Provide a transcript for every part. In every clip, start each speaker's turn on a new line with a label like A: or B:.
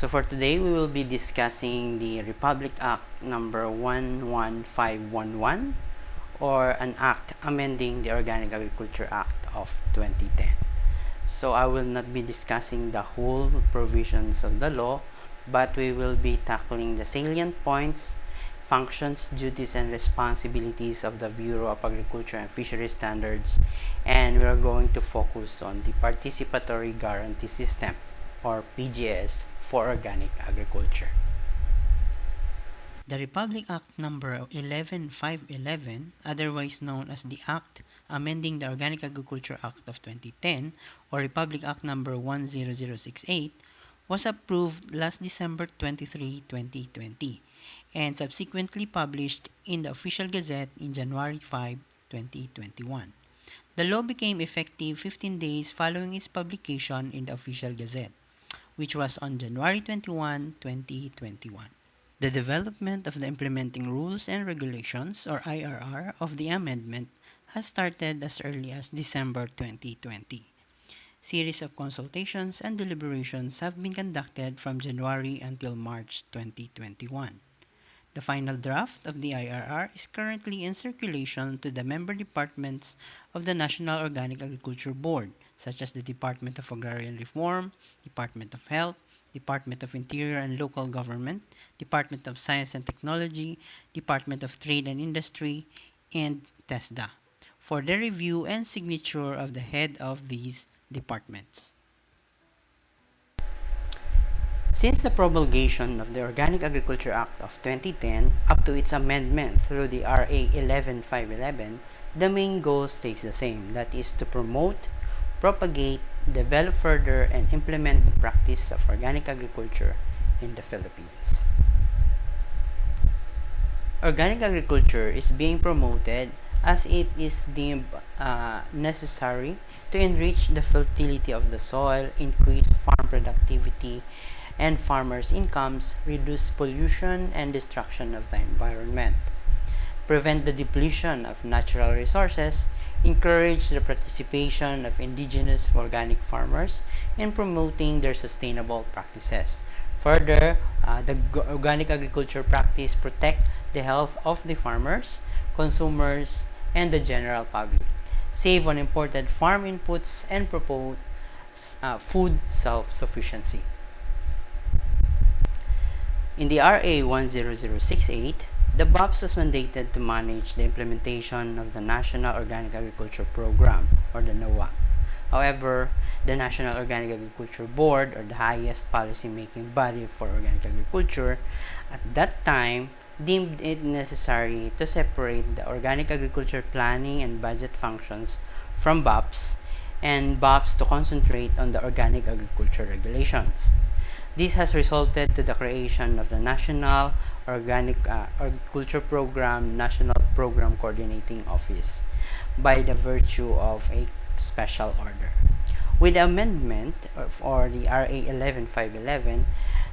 A: So for today, we will be discussing the Republic Act number 11511, or an act amending the Organic Agriculture Act of 2010. So I will not be discussing the whole provisions of the law, but we will be tackling the salient points, functions, duties, and responsibilities of the Bureau of Agriculture and Fisheries Standards, and we are going to focus on the Participatory Guarantee System, or PGS, for organic agriculture. The Republic Act number 11511, otherwise known as the Act amending the Organic Agriculture Act of 2010, or Republic Act number 10068, was approved last December 23, 2020, and subsequently published in the Official Gazette in January 5, 2021. The law became effective 15 days following its publication in the Official Gazette, which was on January 21, 2021. The development of the Implementing Rules and Regulations, or IRR, of the amendment has started as early as December 2020. Series of consultations and deliberations have been conducted from January until March 2021. The final draft of the IRR is currently in circulation to the member departments of the National Organic Agriculture Board, such as the Department of Agrarian Reform, Department of Health, Department of Interior and Local Government, Department of Science and Technology, Department of Trade and Industry, and TESDA, for the review and signature of the head of these departments. Since the promulgation of the Organic Agriculture Act of 2010 up to its amendment through the RA 11511, the main goal stays the same, that is to promote, propagate, develop further, and implement the practice of organic agriculture in the Philippines. Organic agriculture is being promoted as it is deemed necessary to enrich the fertility of the soil, increase farm productivity and farmers' incomes, reduce pollution and destruction of the environment, prevent the depletion of natural resources, encourage the participation of indigenous organic farmers in promoting their sustainable practices. Further, the organic agriculture practice protect the health of the farmers, consumers, and the general public, save on imported farm inputs, and promote food self-sufficiency. In the RA 10068, the BOPS was mandated to manage the implementation of the National Organic Agriculture Program, or the NOAP. However, the National Organic Agriculture Board, or the highest policy-making body for organic agriculture, at that time deemed it necessary to separate the organic agriculture planning and budget functions from BOPS, and BOPS to concentrate on the organic agriculture regulations. This has resulted to the creation of the National Organic Agriculture Program National Program Coordinating Office by the virtue of a special order. With the amendment or the RA 11511,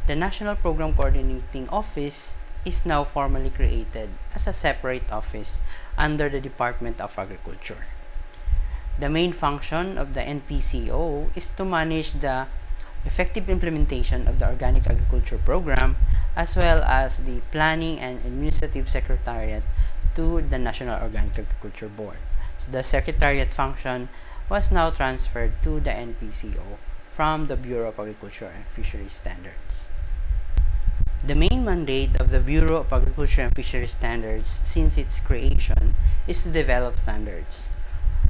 A: the National Program Coordinating Office is now formally created as a separate office under the Department of Agriculture. The main function of the NPCO is to manage the effective implementation of the Organic Agriculture Program, as well as the Planning and Administrative Secretariat to the National Organic Agriculture Board. So the Secretariat function was now transferred to the NPCO from the Bureau of Agriculture and Fisheries Standards. The main mandate of the Bureau of Agriculture and Fisheries Standards since its creation is to develop standards.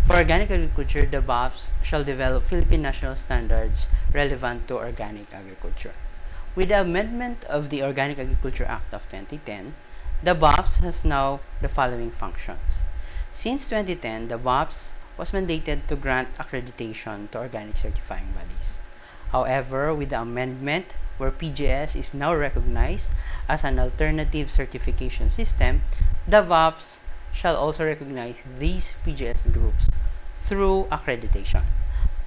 A: For organic agriculture, the BOPS shall develop Philippine national standards relevant to organic agriculture. With the amendment of the Organic Agriculture Act of 2010, the BOPS has now the following functions. Since 2010, the BOPS was mandated to grant accreditation to organic certifying bodies. However, with the amendment where PGS is now recognized as an alternative certification system, the BOPS shall also recognize these PGS groups through accreditation.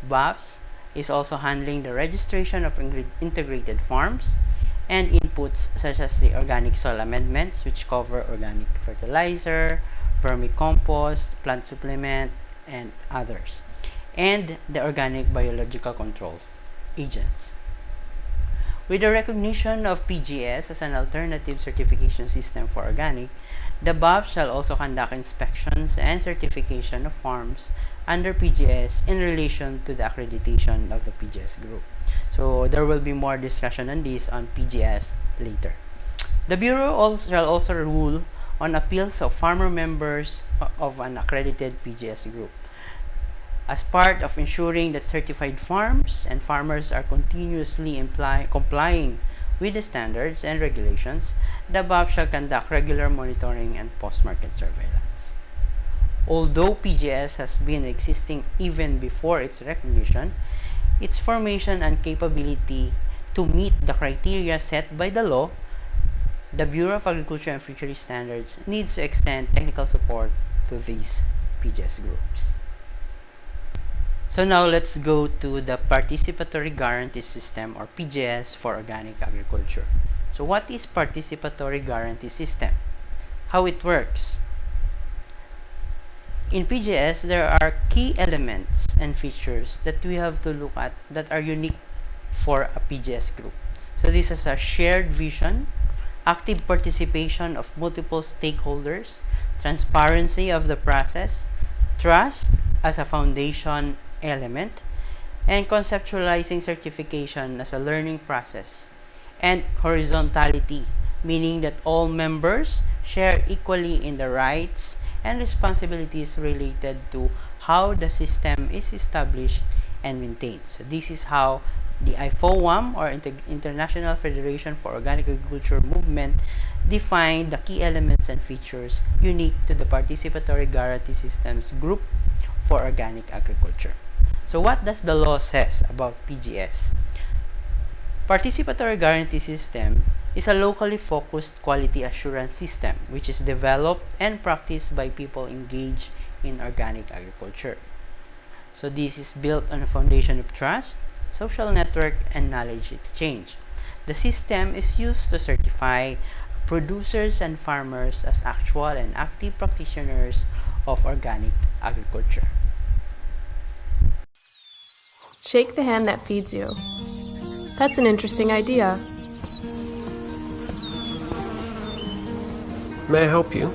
A: BOPS is also handling the registration of integrated farms and inputs such as the organic soil amendments, which cover organic fertilizer, vermicompost, plant supplement, and others, and the organic biological control agents. With the recognition of PGS as an alternative certification system for organic, the BOP shall also conduct inspections and certification of farms under PGS in relation to the accreditation of the PGS group. So there will be more discussion on this on PGS later. The Bureau shall also rule on appeals of farmer members of an accredited PGS group. As part of ensuring that certified farms and farmers are continuously complying with the standards and regulations, the BOP shall conduct regular monitoring and post-market surveillance. Although PGS has been existing even before its recognition, its formation and capability to meet the criteria set by the law, the Bureau of Agriculture and Fisheries Standards needs to extend technical support to these PGS groups. So now let's go to the Participatory Guarantee System or PGS for organic agriculture. So what is Participatory Guarantee System? How it works? In PGS, there are key elements and features that we have to look at that are unique for a PGS group. So this is a shared vision, active participation of multiple stakeholders, transparency of the process, trust as a foundation element, and conceptualizing certification as a learning process, and horizontality, meaning that all members share equally in the rights and responsibilities related to how the system is established and maintained. So this is how the IFOAM or International Federation for Organic Agriculture movement defined the key elements and features unique to the Participatory Guarantee Systems group for organic agriculture. So what does the law says about PGS? Participatory Guarantee System is a locally focused quality assurance system which is developed and practiced by people engaged in organic agriculture. So this is built on a foundation of trust, social network, and knowledge exchange. The system is used to certify producers and farmers as actual and active practitioners of organic agriculture.
B: Shake the hand that feeds you. That's an interesting idea.
C: May I help you?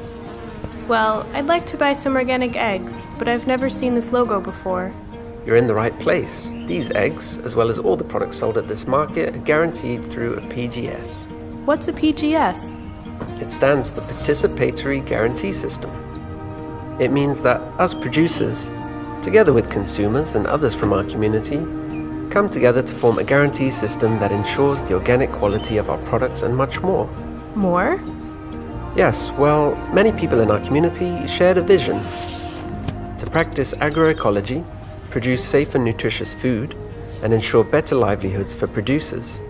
B: Well, I'd like to buy some organic eggs, but I've never seen this logo before.
C: You're in the right place. These eggs, as well as all the products sold at this market, are guaranteed through a PGS.
B: What's a PGS?
C: It stands for Participatory Guarantee System. It means that us producers, together with consumers and others from our community, come together to form a guarantee system that ensures the organic quality of our products and much more.
B: More?
C: Yes, well, many people in our community shared a vision to practice agroecology, produce safe and nutritious food, and ensure better livelihoods for producers.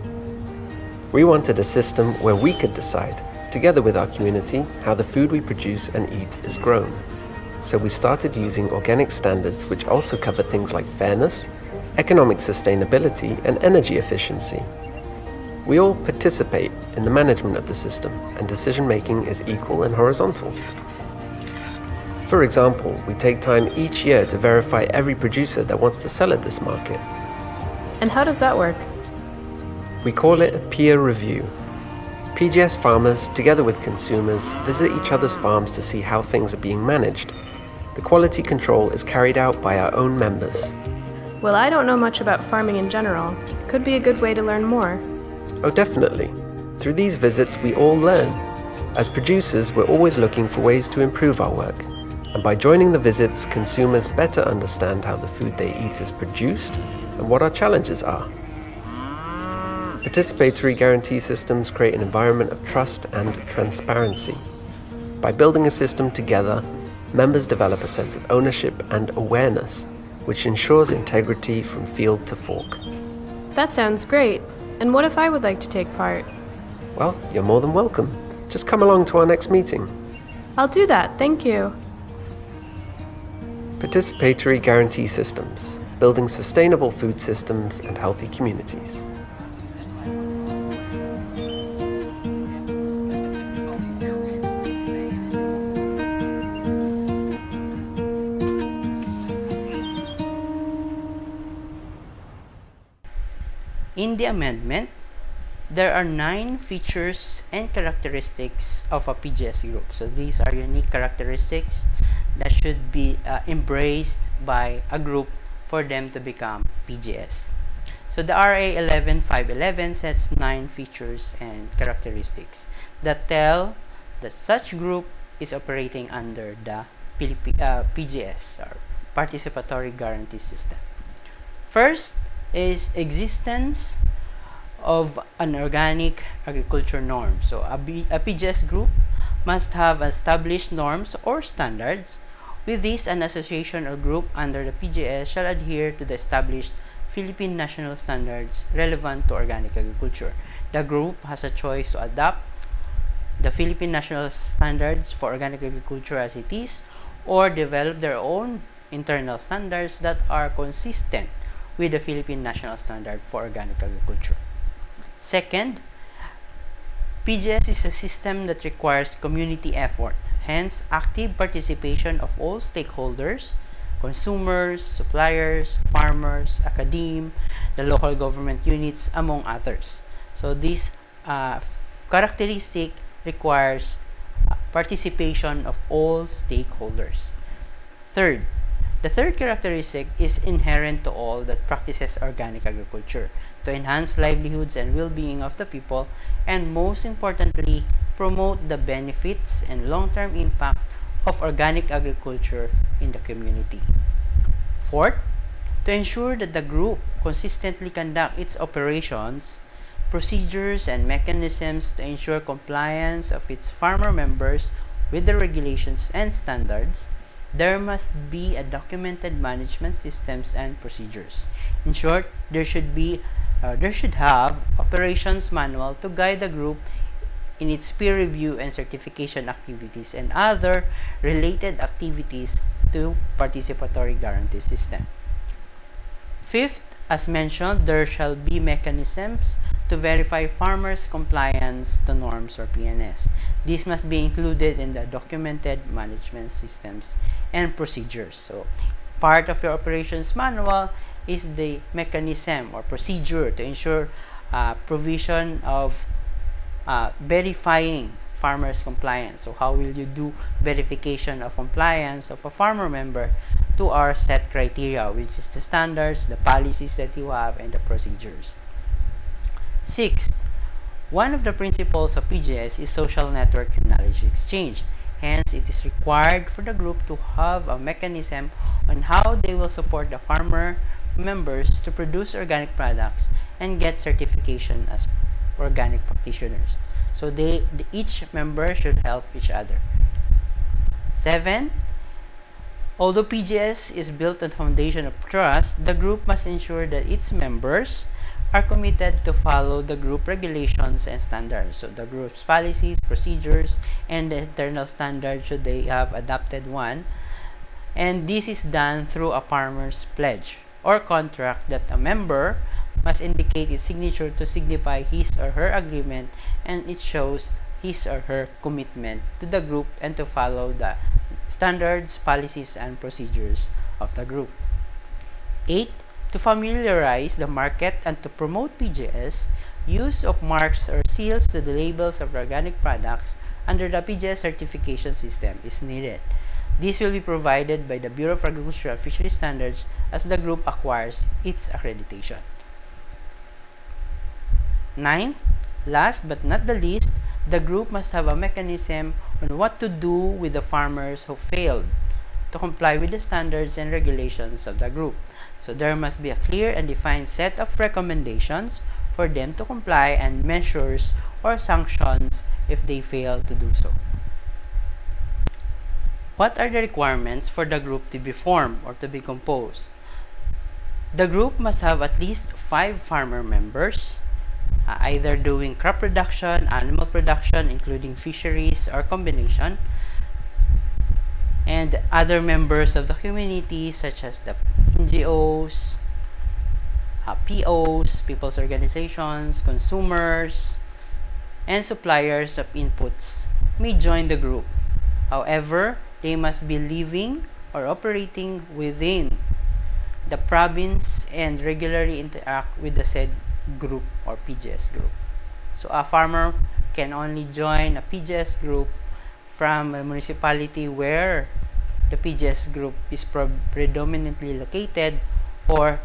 C: We wanted a system where we could decide, together with our community, how the food we produce and eat is grown. So we started using organic standards which also cover things like fairness, economic sustainability, and energy efficiency. We all participate in the management of the system, and decision-making is equal and horizontal. For example, we take time each year to verify every producer that wants to sell at this market.
B: And how does that work?
C: We call it a peer review. PGS farmers, together with consumers, visit each other's farms to see how things are being managed. The quality control is carried out by our own members.
B: Well, I don't know much about farming in general. Could be a good way to learn more.
C: Oh, definitely. Through these visits, we all learn. As producers, we're always looking for ways to improve our work. And by joining the visits, consumers better understand how the food they eat is produced and what our challenges are. Participatory guarantee systems create an environment of trust and transparency. By building a system together, members develop a sense of ownership and awareness, which ensures integrity from field to fork.
B: That sounds great. And what if I would like to take part?
C: Well, you're more than welcome. Just come along to our next meeting.
B: I'll do that, thank you.
C: Participatory Guarantee Systems, building sustainable food systems and healthy communities.
A: In the amendment, there are 9 features and characteristics of a PGS group. So these are unique characteristics that should be embraced by a group for them to become PGS. So the RA 11511 sets 9 features and characteristics that tell that such group is operating under the PGS, or Participatory Guarantee System. First is existence of an organic agriculture norm. So a PGS group must have established norms or standards. With this, an association or group under the PGS shall adhere to the established Philippine national standards relevant to organic agriculture. The group has a choice to adopt the Philippine national standards for organic agriculture as it is, or develop their own internal standards that are consistent with the Philippine national standard for organic agriculture. Second, PGS is a system that requires community effort, hence active participation of all stakeholders, consumers, suppliers, farmers, academe, the local government units, among others. So this characteristic requires participation of all stakeholders. Third, the third characteristic is inherent to all that practices organic agriculture, to enhance livelihoods and well-being of the people, and most importantly, promote the benefits and long-term impact of organic agriculture in the community. Fourth, to ensure that the group consistently conduct its operations, procedures, and mechanisms to ensure compliance of its farmer members with the regulations and standards, there must be a documented management systems and procedures. In short, there should have operations manual to guide the group in its peer review and certification activities and other related activities to participatory guarantee system. Fifth, as mentioned, there shall be mechanisms to verify farmers' compliance to norms or PNS. This must be included in the documented management systems and procedures. So, part of your operations manual is the mechanism or procedure to ensure provision of verifying farmers' compliance. So, how will you do verification of compliance of a farmer member to our set criteria, which is the standards, the policies that you have, and the procedures. Sixth, one of the principles of PGS is social network and knowledge exchange. Hence, it is required for the group to have a mechanism on how they will support the farmer members to produce organic products and get certification as organic practitioners. So each member should help each other. 7. Although PGS is built on foundation of trust, the group must ensure that its members are committed to follow the group regulations and standards. So the group's policies, procedures, and the internal standards should they have adopted one. And this is done through a farmer's pledge or contract that a member must indicate its signature to signify his or her agreement, and it shows his or her commitment to the group and to follow the standards, policies, and procedures of the group. 8. To familiarize the market and to promote PGS, use of marks or seals to the labels of organic products under the PGS certification system is needed. This will be provided by the Bureau of Agriculture and Fisheries Standards as the group acquires its accreditation. 9. Last but not the least, the group must have a mechanism on what to do with the farmers who failed to comply with the standards and regulations of the group. So there must be a clear and defined set of recommendations for them to comply and measures or sanctions if they fail to do so. What are the requirements for the group to be formed or to be composed? The group must have at least 5 farmer members, either doing crop production, animal production, including fisheries or combination, and other members of the community such as the NGOs, POs, people's organizations, consumers, and suppliers of inputs may join the group. However, they must be living or operating within the province and regularly interact with the said group or PGS group. So a farmer can only join a PGS group from a municipality where the PGS group is predominantly located, or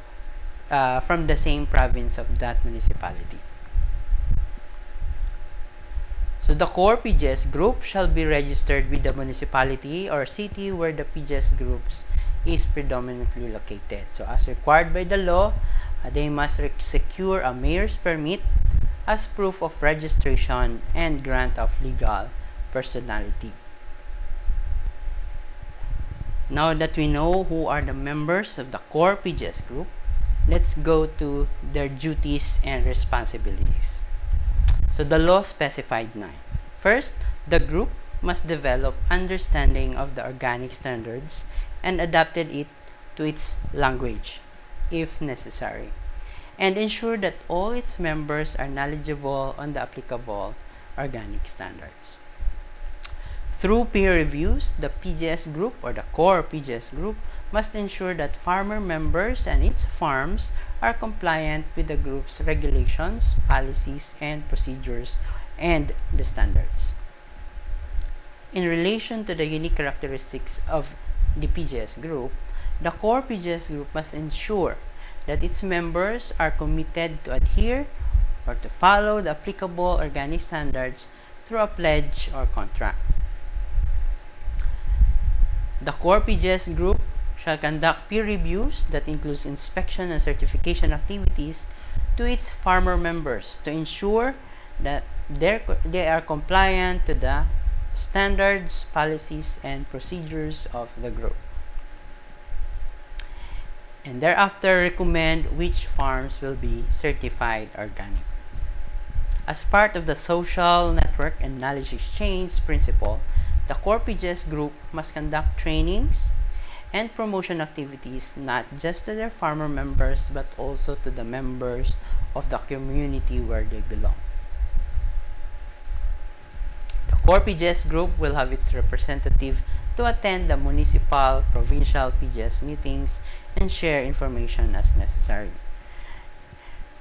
A: from the same province of that municipality. So the core PGS group shall be registered with the municipality or city where the PGS groups is predominantly located. So as required by the law, they must secure a mayor's permit as proof of registration and grant of legal personality. Now that we know who are the members of the core PGS group, let's go to their duties and responsibilities. So the law specified 9. First, the group must develop understanding of the organic standards and adapted it to its language, if necessary, and ensure that all its members are knowledgeable on the applicable organic standards. Through peer reviews, the PGS group or the core PGS group must ensure that farmer members and its farms are compliant with the group's regulations, policies, and procedures and the standards. In relation to the unique characteristics of the PGS group, the core PGS group must ensure that its members are committed to adhere or to follow the applicable organic standards through a pledge or contract. The core PGS group shall conduct peer reviews that includes inspection and certification activities to its farmer members to ensure that they are compliant to the standards, policies, and procedures of the group, and thereafter recommend which farms will be certified organic. As part of the social network and knowledge exchange principle, the core PGS group must conduct trainings and promotion activities not just to their farmer members but also to the members of the community where they belong. The core PGS group will have its representative to attend the municipal, provincial PGS meetings and share information as necessary.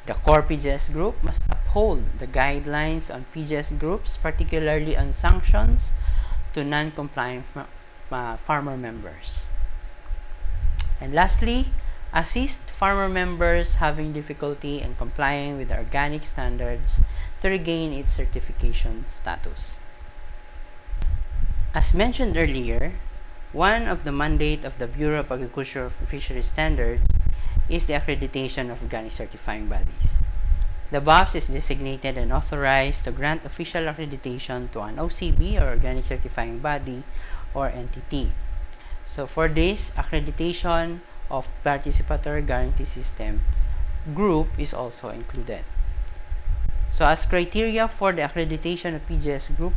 A: The core PGS group must uphold the guidelines on PGS groups, particularly on sanctions to non-compliant farmer members. And lastly, assist farmer members having difficulty in complying with the organic standards to regain its certification status. As mentioned earlier, one of the mandate of the Bureau of Agriculture and Fisheries Standards is the accreditation of organic certifying bodies. The BOFS is designated and authorized to grant official accreditation to an OCB or organic certifying body or entity. So for this, accreditation of Participatory Guarantee System group is also included. So as criteria for the accreditation of PGS group,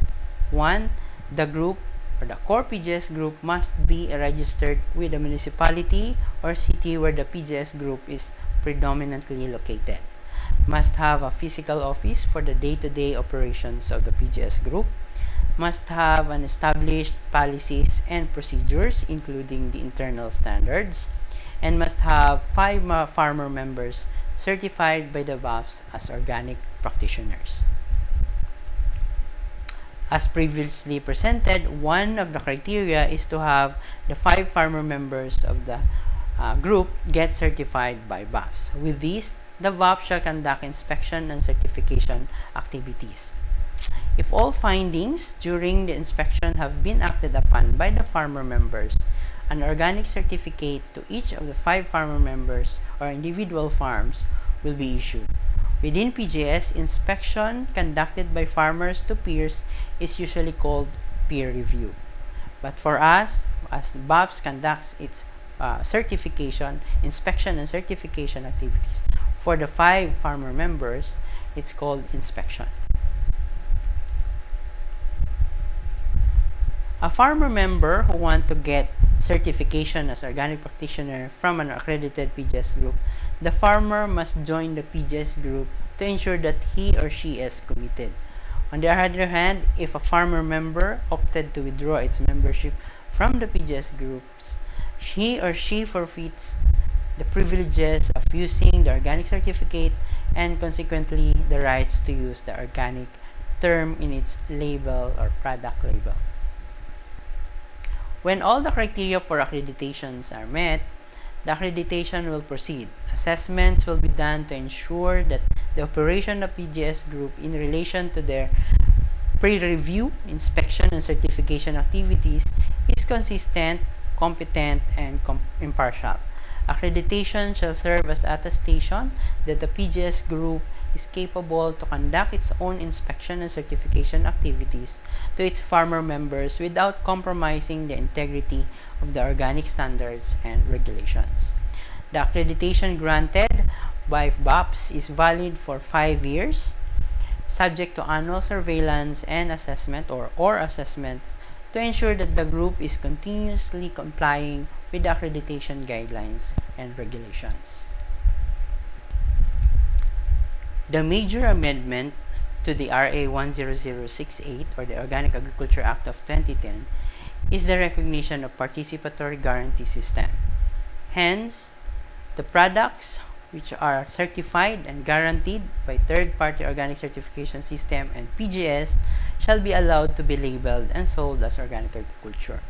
A: 1, the group or the core PGS group must be registered with the municipality or city where the PGS group is predominantly located. Must have a physical office for the day-to-day operations of the PGS group. Must have an established policies and procedures, including the internal standards, and must have 5 farmer members certified by the BOFS as organic practitioners. As previously presented, one of the criteria is to have the 5 farmer members of the group get certified by BOFS. With this, the BOFS shall conduct inspection and certification activities. If all findings during the inspection have been acted upon by the farmer members, an organic certificate to each of the 5 farmer members or individual farms will be issued. Within PGS, inspection conducted by farmers to peers is usually called peer review. But for us, as BOFS conducts its certification, inspection, and certification activities for the 5 farmer members, it's called inspection. A farmer member who wants to get certification as organic practitioner from an accredited PGS group, the farmer must join the PGS group to ensure that he or she is committed. On the other hand, if a farmer member opted to withdraw its membership from the PGS groups, he or she forfeits the privileges of using the organic certificate and consequently the rights to use the organic term in its label or product labels. When all the criteria for accreditations are met, the accreditation will proceed. Assessments will be done to ensure that the operation of PGS Group in relation to their pre-review, inspection, and certification activities is consistent, competent, and impartial. Accreditation shall serve as attestation that the PGS Group is capable to conduct its own inspection and certification activities to its farmer members without compromising the integrity of the organic standards and regulations. The accreditation granted by BOPS is valid for 5 years, subject to annual surveillance and assessment or assessments to ensure that the group is continuously complying with the accreditation guidelines and regulations. The major amendment to the RA 10068 or the Organic Agriculture Act of 2010 is the recognition of Participatory Guarantee System. Hence, the products which are certified and guaranteed by third-party organic certification system and PGS shall be allowed to be labeled and sold as organic agriculture.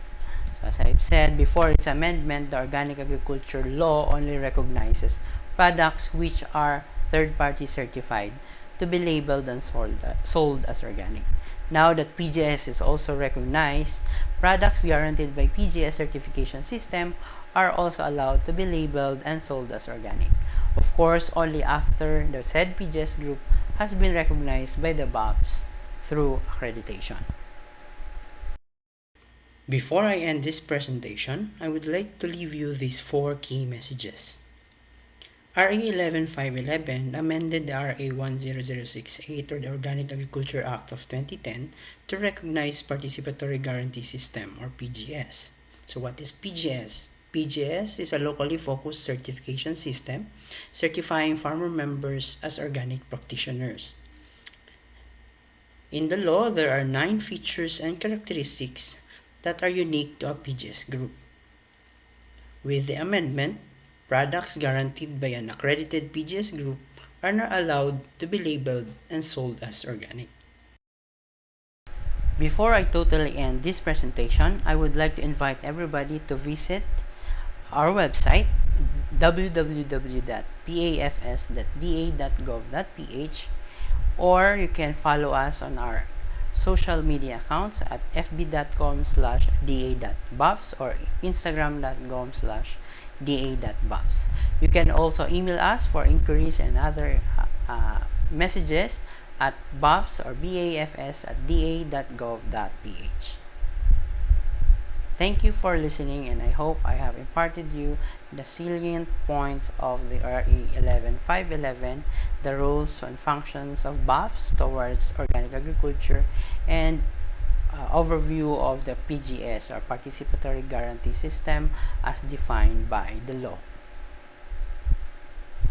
A: So as I've said before its amendment, the organic agriculture law only recognizes products which are third-party certified to be labeled and sold as organic. Now that PGS is also recognized, products guaranteed by PGS certification system are also allowed to be labeled and sold as organic. Of course, only after the said PGS group has been recognized by the BOPS through accreditation. Before I end this presentation, I would like to leave you these 4 key messages. RA 11511 amended the RA 10068 or the Organic Agriculture Act of 2010 to recognize Participatory Guarantee System or PGS. So what is PGS? PGS is a locally focused certification system certifying farmer members as organic practitioners. In the law, there are 9 features and characteristics that are unique to a PGS group. With the amendment, products guaranteed by an accredited PGS group are not allowed to be labeled and sold as organic. Before I totally end this presentation, I would like to invite everybody to visit our website www.pafs.da.gov.ph, or you can follow us on our social media accounts at fb.com/da.bops or instagram.com/da.bops. You can also email us for inquiries and other messages at bops or bafs@da.gov.ph. Thank you for listening, and I hope I have imparted you the salient points of the RA 11511, the roles and functions of BOPS towards organic agriculture, and overview of the PGS or Participatory Guarantee System as defined by the law.